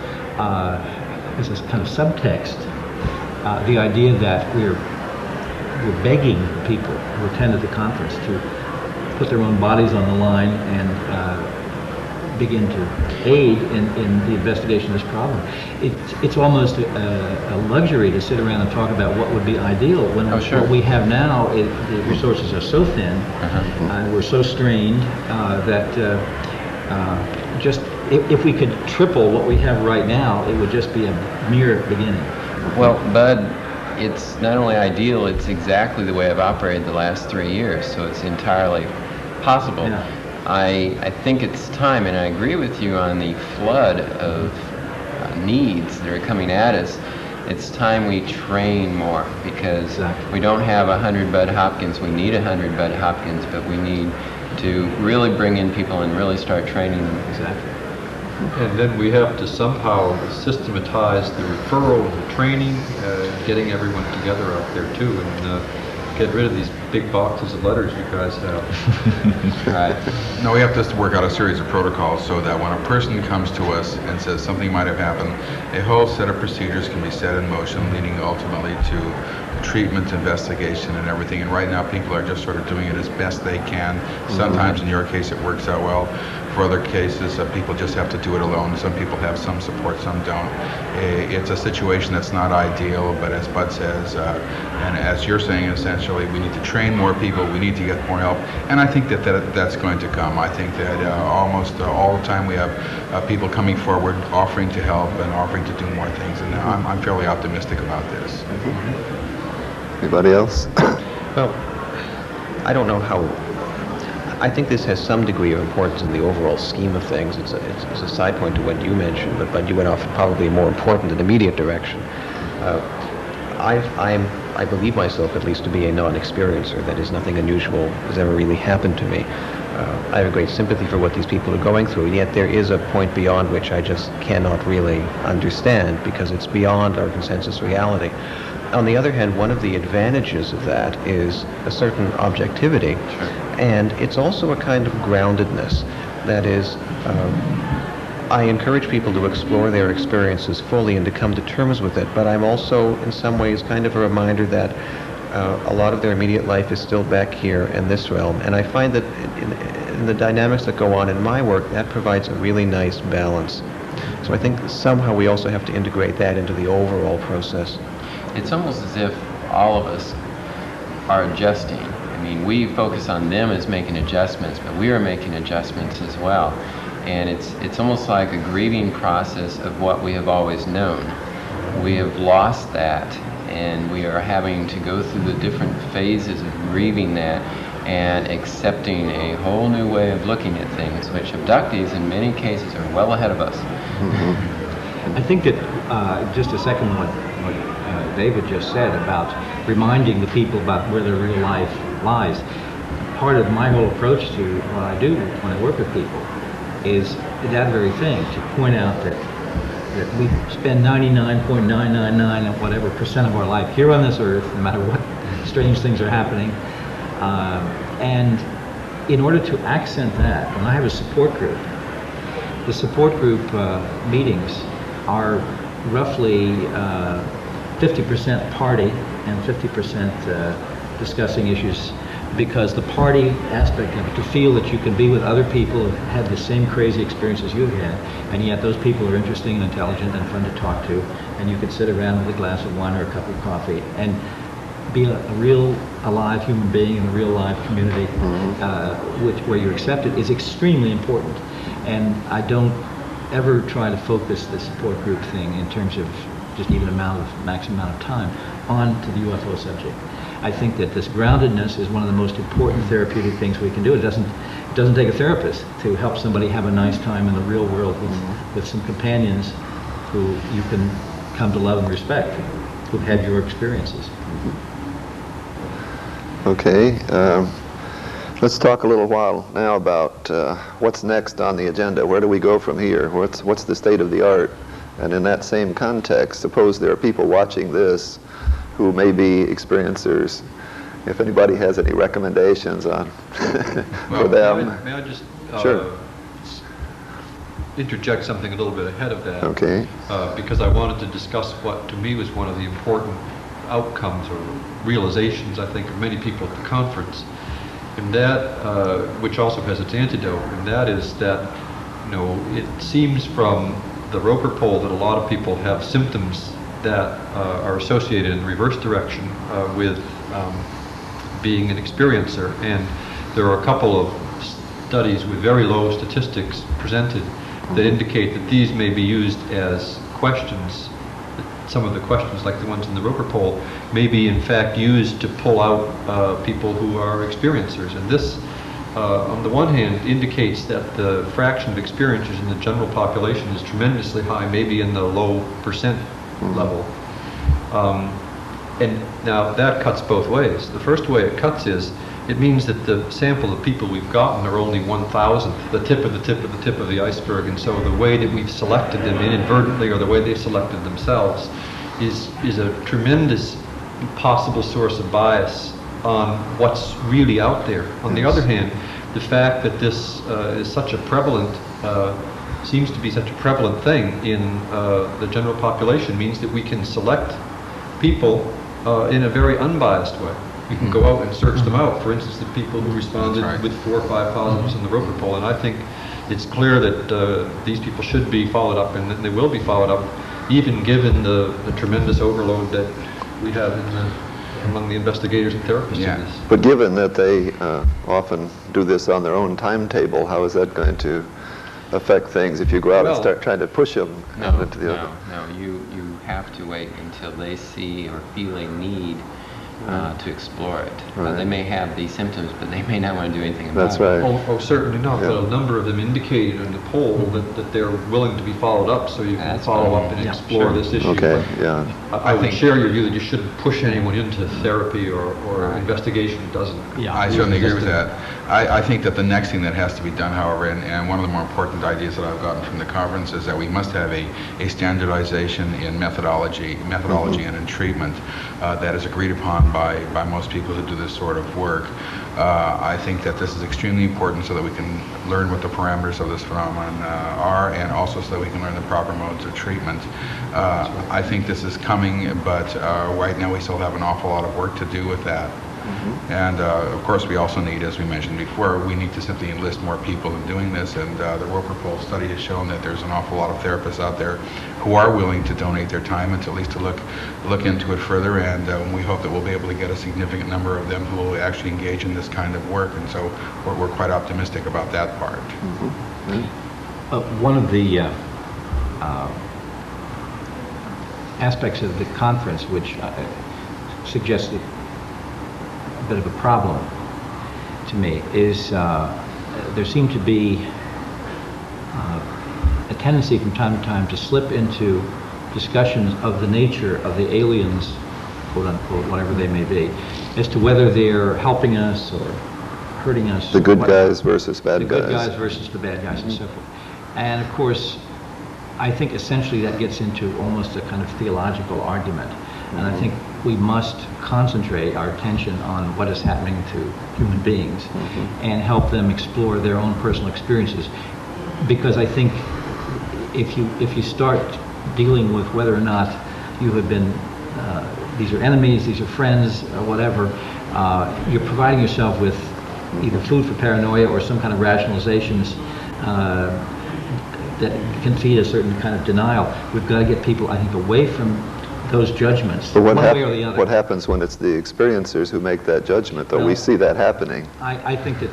as a kind of subtext, the idea that we're begging people who attended the conference to put their own bodies on the line and begin to aid in the investigation of this problem. It's almost a luxury to sit around and talk about what would be ideal when what we have now, the resources are so thin, we're so strained that just if we could triple what we have right now, it would just be a mere beginning. Well, Bud, it's not only ideal, it's exactly the way I've operated the last 3 years, so it's entirely possible. Yeah. I think it's time, and I agree with you on the flood of needs that are coming at us. It's time we train more, because we don't have 100 Bud Hopkins. We need 100 Bud Hopkins, but we need to really bring in people and really start training them. Exactly. And then we have to somehow systematize the referral, the training, getting everyone together out there too, and get rid of these big boxes of letters you guys have. Right. No, we have to work out a series of protocols so that when a person comes to us and says something might have happened, a whole set of procedures can be set in motion, leading ultimately to treatment, investigation, and everything. And right now people are just sort of doing it as best they can. Sometimes in your case it works out well. For other cases, people just have to do it alone. Some people have some support, some don't. It's a situation that's not ideal, but as Bud says, and as you're saying, essentially, we need to train more people, we need to get more help, and I think that's going to come. I think that almost all the time we have people coming forward, offering to help and offering to do more things, and I'm fairly optimistic about this. Anybody else? Well, I don't know how. I think this has some degree of importance in the overall scheme of things. It's a side point to what you mentioned, but you went off probably more important and immediate direction. I believe myself at least to be a non-experiencer. That is, nothing unusual has ever really happened to me. I have a great sympathy for what these people are going through, yet there is a point beyond which I just cannot really understand, because it's beyond our consensus reality. On the other hand, one of the advantages of that is a certain objectivity, and it's also a kind of groundedness. That is, I encourage people to explore their experiences fully and to come to terms with it, but I'm also in some ways kind of a reminder that a lot of their immediate life is still back here in this realm, and I find that in the dynamics that go on in my work, that provides a really nice balance. So I think somehow we also have to integrate that into the overall process. It's almost as if all of us are adjusting. I mean, we focus on them as making adjustments, but we are making adjustments as well. And it's almost like a grieving process of what we have always known. We have lost that, and we are having to go through the different phases of grieving that and accepting a whole new way of looking at things, which abductees in many cases are well ahead of us. I think that just a second what David just said about reminding the people about where their real life lies. Part of my whole approach to what I do when I work with people is that very thing, to point out that we spend 99.999 of whatever percent of our life here on this earth, no matter what strange things are happening. And in order to accent that, when I have a support group, the support group meetings are roughly 50% party and 50% discussing issues, because the party aspect of it, to feel that you can be with other people who have the same crazy experiences you've had, and yet those people are interesting and intelligent and fun to talk to, and you could sit around with a glass of wine or a cup of coffee and be a real alive human being in a real live community, where you're accepted, is extremely important. And I don't ever try to focus the support group thing in terms of just even maximum amount of time onto the UFO subject. I think that this groundedness is one of the most important therapeutic things we can do. It doesn't take a therapist to help somebody have a nice time in the real world with some companions who you can come to love and respect, who've had your experiences. Okay. Let's talk a little while now about what's next on the agenda. Where do we go from here? What's the state of the art? And in that same context, suppose there are people watching this who may be experiencers. If anybody has any recommendations on for them. May I just Sure. interject something a little bit ahead of that? Okay. Because I wanted to discuss what to me was one of the important outcomes or realizations, I think, of many people at the conference. And that, which also has its antidote, and that is that, it seems from the Roper poll that a lot of people have symptoms that are associated in the reverse direction with being an experiencer. And there are a couple of studies with very low statistics presented that indicate that these may be used as questions. Some of the questions, like the ones in the Roper poll, may be in fact used to pull out people who are experiencers. And this, on the one hand, indicates that the fraction of experiencers in the general population is tremendously high, maybe in the low percent level. And now that cuts both ways. The first way it cuts is, it means that the sample of people we've gotten are only 1,000th, the tip of the tip of the tip of the iceberg, and so the way that we've selected them inadvertently, or the way they've selected themselves, is a tremendous possible source of bias on what's really out there. On the other hand, the fact that this is such a prevalent, seems to be such a prevalent thing in the general population means that we can select people in a very unbiased way. We can go out and search them out. For instance, the people who responded with 4 or 5 positives in the Roper poll. And I think it's clear that these people should be followed up, and that they will be followed up, even given the tremendous overload that we have among the investigators and therapists in this. But given that they often do this on their own timetable, how is that going to affect things if you go out and start trying to push them into the other? No, you have to wait until they see or feel a need to explore it. They may have these symptoms, but they may not want to do anything about That's it. right. Oh, certainly not. But a number of them indicated in the poll that they're willing to be followed up, so you can follow up and explore this issue. Okay, yeah. I would share your view that you shouldn't push anyone into therapy or investigation that doesn't. I certainly agree with that. I think that the next thing that has to be done, however, and one of the more important ideas that I've gotten from the conference is that we must have a standardization in methodology and in treatment that is agreed upon by most people who do this sort of work. I think that this is extremely important so that we can learn what the parameters of this phenomenon are, and also so that we can learn the proper modes of treatment. I think this is coming, but right now we still have an awful lot of work to do with that. And of course we also need, as we mentioned before, we need to simply enlist more people in doing this, and the Roper poll study has shown that there's an awful lot of therapists out there who are willing to donate their time and to at least to look into it further, and we hope that we'll be able to get a significant number of them who will actually engage in this kind of work, and so we're quite optimistic about that part. One of the aspects of the conference which suggested a bit of a problem to me is there seemed to be a tendency from time to time to slip into discussions of the nature of the aliens, quote unquote, whatever they may be, as to whether they're helping us or hurting us. The good guys versus bad guys. The good guys versus the bad guys and so forth. And of course, I think essentially that gets into almost a kind of theological argument. And I think we must concentrate our attention on what is happening to human beings and help them explore their own personal experiences. Because I think if you start dealing with whether or not you have been, these are enemies, these are friends, or whatever, you're providing yourself with either food for paranoia or some kind of rationalizations that can feed a certain kind of denial. We've got to get people, I think, away from those judgments, but one way or the other. What happens when it's the experiencers who make that judgment, though? Well, we see that happening. I think that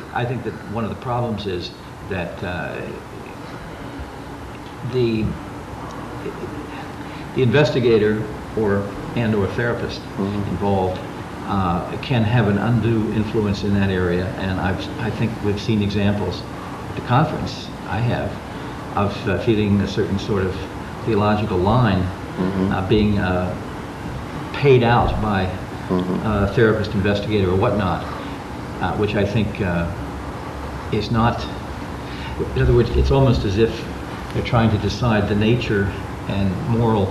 one of the problems is that the investigator or therapist involved can have an undue influence in that area, and I think we've seen examples at the conference, I have, of feeling a certain sort of theological line being paid out by therapist, investigator, or whatnot, which I think is not, in other words, it's almost as if they're trying to decide the nature and moral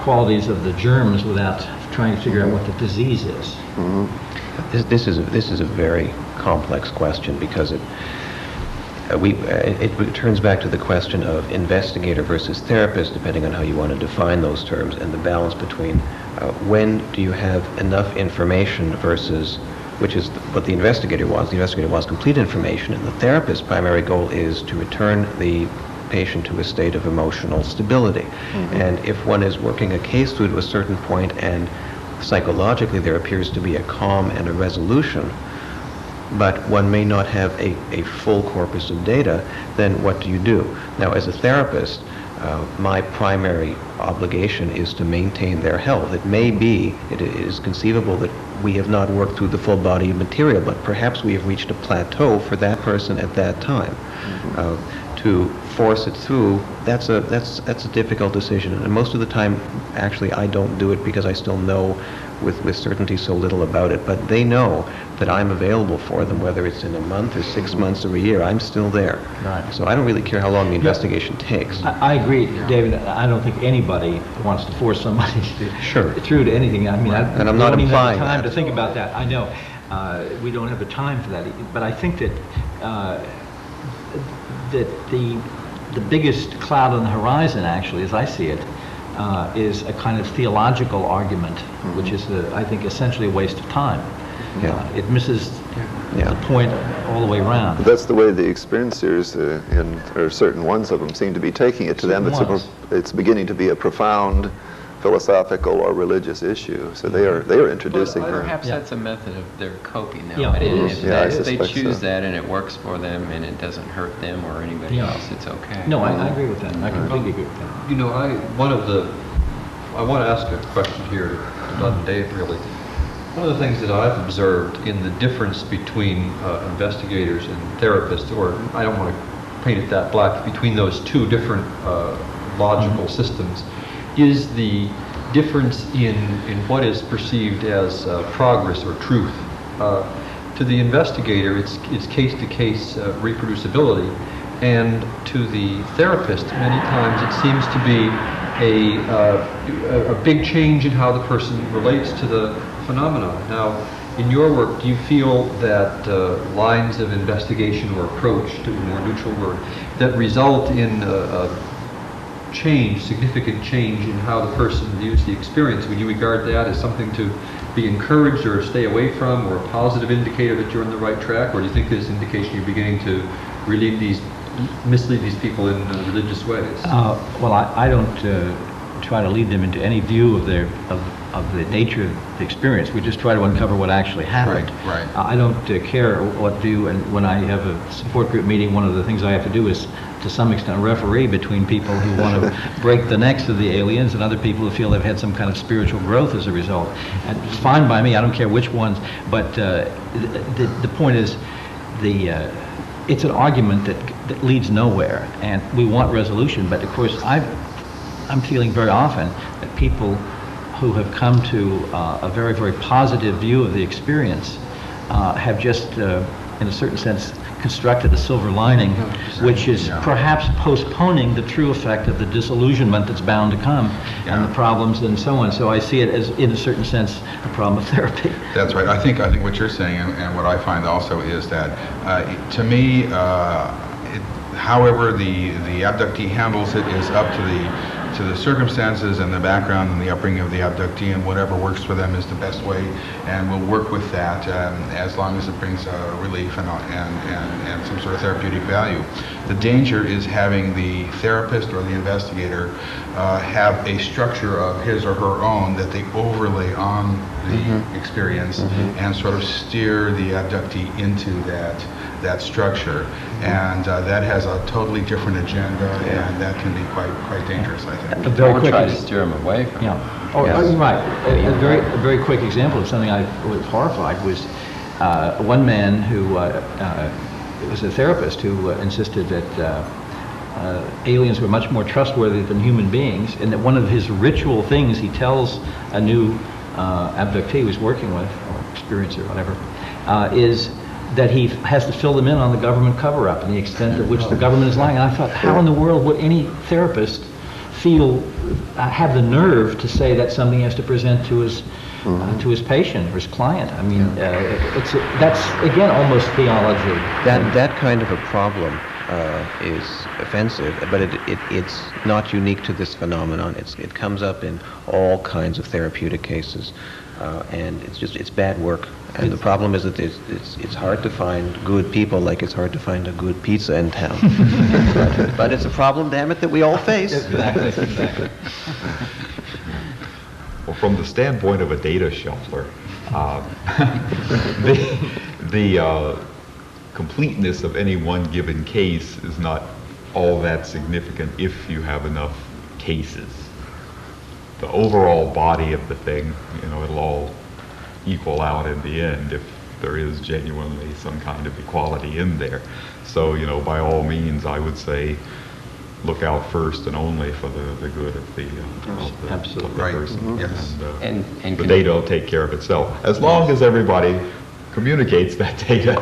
qualities of the germs without trying to figure out what the disease is. This is a very complex question because it turns back to the question of investigator versus therapist, depending on how you want to define those terms, and the balance between when do you have enough information versus, which is what the investigator wants. The investigator wants complete information, and the therapist's primary goal is to return the patient to a state of emotional stability. And if one is working a case through to a certain point and psychologically there appears to be a calm and a resolution, but one may not have a full corpus of data, then what do you do? Now, as a therapist, my primary obligation is to maintain their health. It may be, it is conceivable that we have not worked through the full body of material, but perhaps we have reached a plateau for that person at that time. To force it through, that's a difficult decision, and most of the time, actually, I don't do it because I still know with certainty so little about it. But they know that I'm available for them, whether it's in a month or 6 months or a year. I'm still there. Right. So I don't really care how long the investigation takes. I agree, David. I don't think anybody wants to force somebody through to anything. I mean, and I'm not don't even have implying the time that. to think about that. I know we don't have the time for that. But I think that that the biggest cloud on the horizon, actually, as I see it, is a kind of theological argument, which is, I think, essentially a waste of time. It misses the point all the way around. That's the way the experiencers, or certain ones of them, seem to be taking it. To them, it's beginning to be a profound philosophical or religious issue. So they are introducing her. Perhaps that's a method of their coping, though. If they choose that and it works for them and it doesn't hurt them or anybody else, it's okay. No, I agree with that. I completely agree with that. You know, I want to ask a question here to Bud and Dave, really. One of the things that I've observed in the difference between investigators and therapists, or I don't want to paint it that black, between those two different logical systems, is the difference in what is perceived as progress or truth. To the investigator, it's case-to-case reproducibility, and to the therapist, many times it seems to be a big change in how the person relates to the phenomenon. Now, in your work, do you feel that lines of investigation or approach, to a more neutral word, that result in significant change in how the person views the experience, would you regard that as something to be encouraged or stay away from, or a positive indicator that you're on the right track, or do you think this indication you're beginning to mislead these people in religious ways? Well, I don't try to lead them into any view of the nature of the experience. We just try to uncover what actually happened. Right. I don't care what view, and when I have a support group meeting, one of the things I have to do is, to some extent, referee between people who want to break the necks of the aliens and other people who feel they've had some kind of spiritual growth as a result. And it's fine by me, I don't care which ones, but the point is, it's an argument that leads nowhere, and we want resolution, but of course I'm feeling very often that people who have come to a very, very positive view of the experience have just, in a certain sense, constructed a silver lining, which is perhaps postponing the true effect of the disillusionment that's bound to come, and the problems and so on. So I see it as, in a certain sense, a problem of therapy. That's right. I think what you're saying, and what I find also, is that to me, however the abductee handles it is up to the circumstances and the background and the upbringing of the abductee, and whatever works for them is the best way, and we'll work with that as long as it brings relief and some sort of therapeutic value. The danger is having the therapist or the investigator have a structure of his or her own that they overlay on the experience and sort of steer the abductee into that structure, and that has a totally different agenda, and that can be quite dangerous, I think. Or try to steer them away from it. You're right. A very quick example of something I was horrified was one man who was a therapist who insisted that aliens were much more trustworthy than human beings, and that one of his ritual things he tells a new abductee he was working with, or experiencer, or whatever, is that he has to fill them in on the government cover-up and the extent to which the government is lying. And I thought, how in the world would any therapist have the nerve to say that's something he has to present to his patient or his client? I mean, that's again almost theology. That kind of a problem is offensive, but it's not unique to this phenomenon. It comes up in all kinds of therapeutic cases, and it's bad work. And the problem is that it's hard to find good people, like it's hard to find a good pizza in town. but it's a problem, damn it, that we all face. Exactly. Well, from the standpoint of a data shuffler, the completeness of any one given case is not all that significant if you have enough cases. The overall body of the thing, it'll all equal out in the end if there is genuinely some kind of equality in there. So, by all means, I would say look out first and only for the good of the person. Yes. And the data will take care of itself, as long as everybody communicates that data.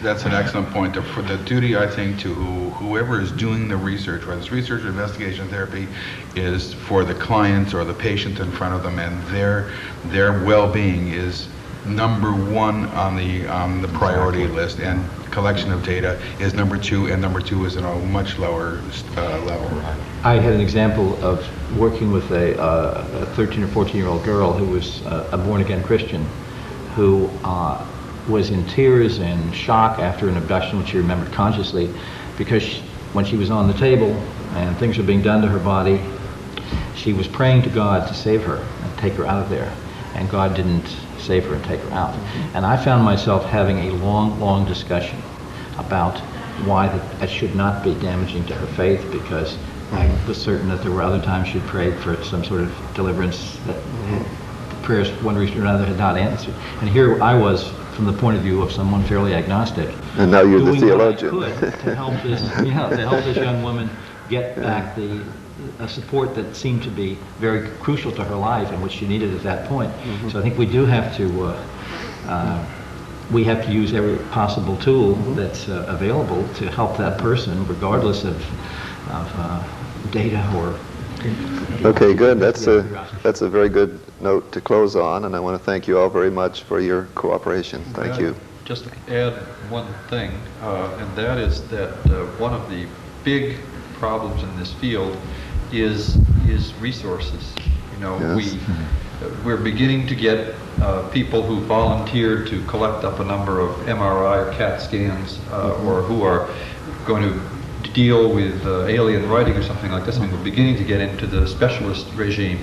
That's an excellent point. For the duty, I think, to whoever is doing the research, whether it's research or investigation therapy, is for the client or the patient in front of them, and their well-being is number one on the priority list, and collection of data is number two, and number two is at a much lower level. I had an example of working with a 13 or 14-year-old girl who was a born-again Christian, who was in tears and shock after an abduction, which she remembered consciously, because when she was on the table and things were being done to her body, she was praying to God to save her and take her out of there, and God didn't save her and take her out. And I found myself having a long discussion about why that should not be damaging to her faith, because I was certain that there were other times she'd prayed for some sort of deliverance that prayers, for one reason or another, had not answered. And here I was, from the point of view of someone fairly agnostic, and now you're the theologian, doing what I could to help this young woman get back the support that seemed to be very crucial to her life and which she needed at that point. So I think we do have to use every possible tool that's available to help that person, regardless of data or. Okay, good. That's a very good note to close on, and I want to thank you all very much for your cooperation. Thank you. Just add one thing, and that is that one of the big problems in this field is resources. Yes. We're beginning to get people who volunteer to collect up a number of MRI or CAT scans, or who are going to deal with alien writing or something like this. I mean, we're beginning to get into the specialist regime.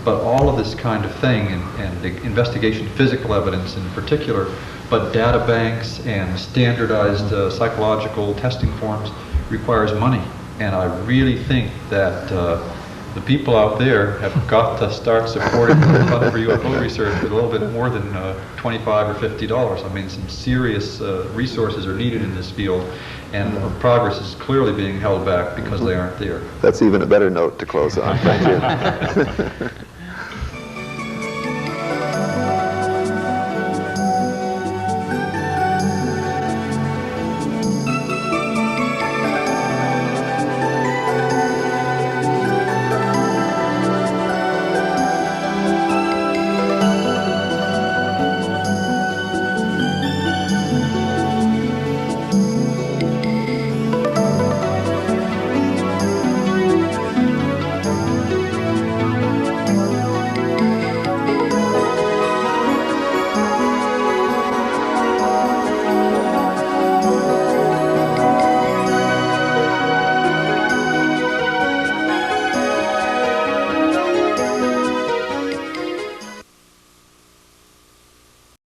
But all of this kind of thing, and the investigation of physical evidence in particular, but data banks and standardized psychological testing forms requires money. And I really think that the people out there have got to start supporting the Fund for UFO Research with a little bit more than $25 or $50. I mean, some serious resources are needed in this field, and progress is clearly being held back because they aren't there. That's even a better note to close on. Thank you.